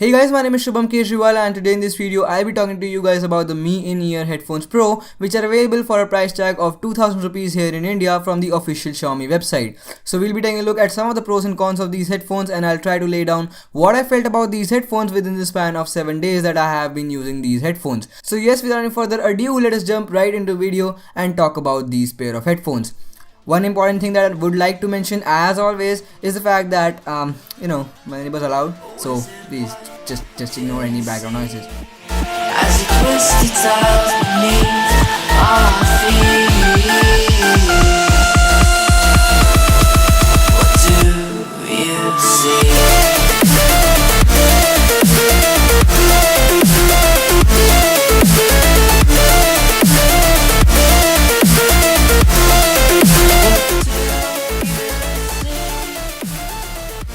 Hey guys, my name is Shubham Kejriwal and today in this video I'll be talking to you guys about the Mi In-Ear Headphones Pro, which are available for a price tag of 2000 rupees here in India from the official Xiaomi website. So we'll be taking a look at some of the pros and cons of these headphones, and I'll try to lay down what I felt about these headphones within the span of 7 days that I have been using these headphones. So yes, without any further ado, let us jump right into video and talk about these pair of headphones. One important thing that I would like to mention, as always, is the fact that my neighbors are loud, so please just ignore any background noises. As you twist it out beneath our feet, what do you see?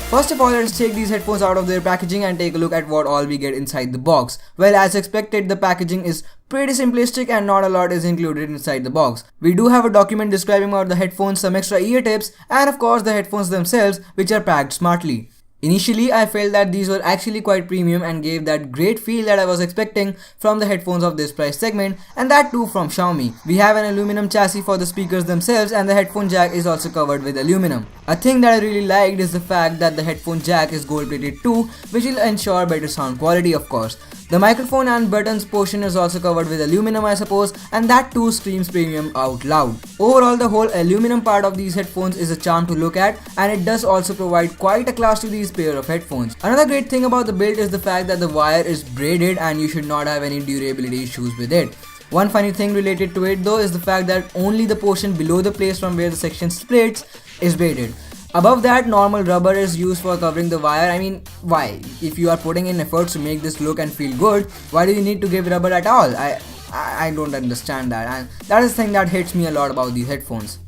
First of all, let's take these headphones out of their packaging and take a look at what all we get inside the box. Well, as expected, the packaging is pretty simplistic and not a lot is included inside the box. We do have a document describing about the headphones, some extra ear tips, and of course the headphones themselves, which are packed smartly. Initially, I felt that these were actually quite premium and gave that great feel that I was expecting from the headphones of this price segment, and that too from Xiaomi. We have an aluminum chassis for the speakers themselves, and the headphone jack is also covered with aluminum. A thing that I really liked is the fact that the headphone jack is gold plated too, which will ensure better sound quality, of course. The microphone and buttons portion is also covered with aluminum, I suppose, and that too screams premium out loud. Overall, the whole aluminum part of these headphones is a charm to look at, and it does also provide quite a class to these pair of headphones. Another great thing about the build is the fact that the wire is braided and you should not have any durability issues with it. One funny thing related to it though is the fact that only the portion below the place from where the section splits is braided. Above that, normal rubber is used for covering the wire. I mean, why? If you are putting in efforts to make this look and feel good, why do you need to give rubber at all? I don't understand that, and that is the thing that hits me a lot about these headphones.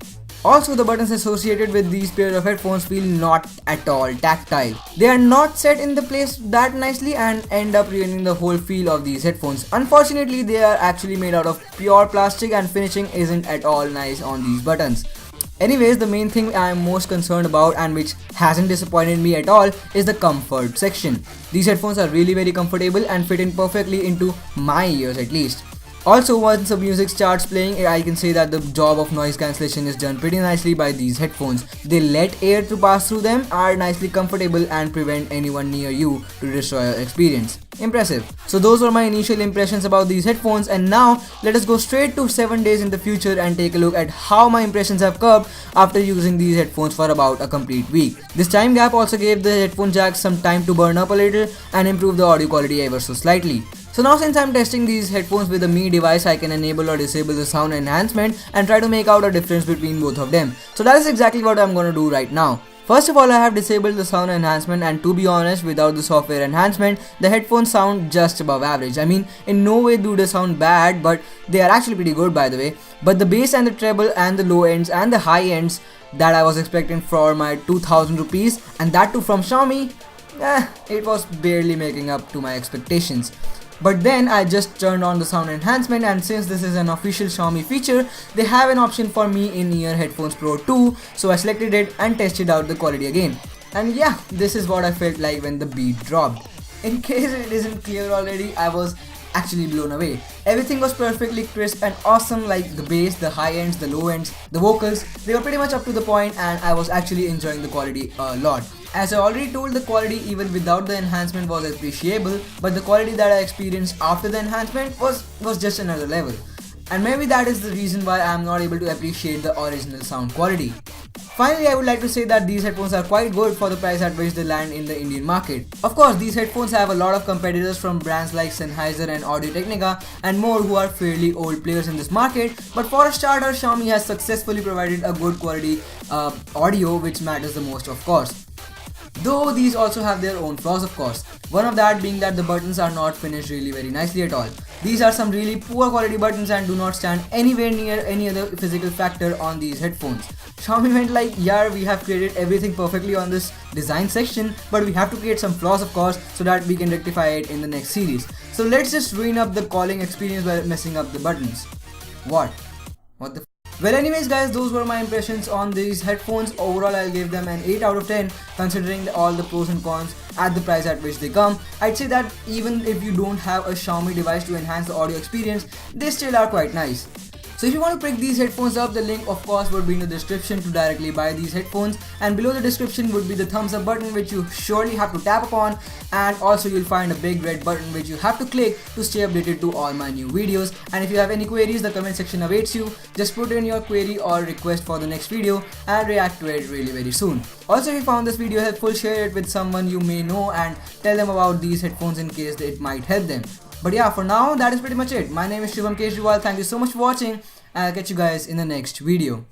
Also, the buttons associated with these pair of headphones feel not at all tactile. They are not set in the place that nicely and end up ruining the whole feel of these headphones. Unfortunately, they are actually made out of pure plastic and finishing isn't at all nice on these buttons. Anyways, the main thing I am most concerned about and which hasn't disappointed me at all is the comfort section. These headphones are really very comfortable and fit in perfectly into my ears at least. Also, once the music starts playing, I can say that the job of noise cancellation is done pretty nicely by these headphones. They let air to pass through them, are nicely comfortable and prevent anyone near you to destroy your experience. Impressive. So those were my initial impressions about these headphones, and now let us go straight to 7 days in the future and take a look at how my impressions have curbed after using these headphones for about a complete week. This time gap also gave the headphone jack some time to burn up a little and improve the audio quality ever so slightly. So now, since I'm testing these headphones with a Mi device, I can enable or disable the sound enhancement and try to make out a difference between both of them. So that is exactly what I'm gonna do right now. First of all, I have disabled the sound enhancement, and to be honest, without the software enhancement, the headphones sound just above average. I mean, in no way do they sound bad, but they are actually pretty good, by the way. But the bass and the treble and the low ends and the high ends that I was expecting for my 2000 rupees, and that too from Xiaomi, it was barely making up to my expectations. But then I just turned on the sound enhancement, and since this is an official Xiaomi feature, they have an option for Mi In-Ear Headphones Pro 2, so I selected it and tested out the quality again. And yeah, this is what I felt like when the beat dropped. In case it isn't clear already, I was actually blown away. Everything was perfectly crisp and awesome, like the bass, the high ends, the low ends, the vocals. They were pretty much up to the point, and I was actually enjoying the quality a lot. As I already told, the quality even without the enhancement was appreciable, but the quality that I experienced after the enhancement was just another level. And maybe that is the reason why I am not able to appreciate the original sound quality. Finally, I would like to say that these headphones are quite good for the price at which they land in the Indian market. Of course, these headphones have a lot of competitors from brands like Sennheiser and Audio-Technica and more who are fairly old players in this market, but for a starter, Xiaomi has successfully provided a good quality audio, which matters the most, of course. Though these also have their own flaws, of course. One of that being that the buttons are not finished really very nicely at all. These are some really poor quality buttons and do not stand anywhere near any other physical factor on these headphones. Xiaomi went like, yeah, we have created everything perfectly on this design section, but we have to create some flaws, of course, so that we can rectify it in the next series. So let's just ruin up the calling experience by messing up the buttons. What the Well, anyways guys, those were my impressions on these headphones. Overall, I'll give them an 8 out of 10 considering all the pros and cons at the price at which they come, I'd say that even if you don't have a Xiaomi device to enhance the audio experience, they still are quite nice. So if you want to pick these headphones up, the link of course would be in the description to directly buy these headphones, and below the description would be the thumbs up button which you surely have to tap upon, and also you'll find a big red button which you have to click to stay updated to all my new videos. And if you have any queries, the comment section awaits you. Just put in your query or request for the next video and react to it really very soon. Also, if you found this video helpful, share it with someone you may know and tell them about these headphones in case it might help them. But yeah, for now, that is pretty much it. My name is Shubham Kejriwal. Thank you so much for watching, and I'll catch you guys in the next video.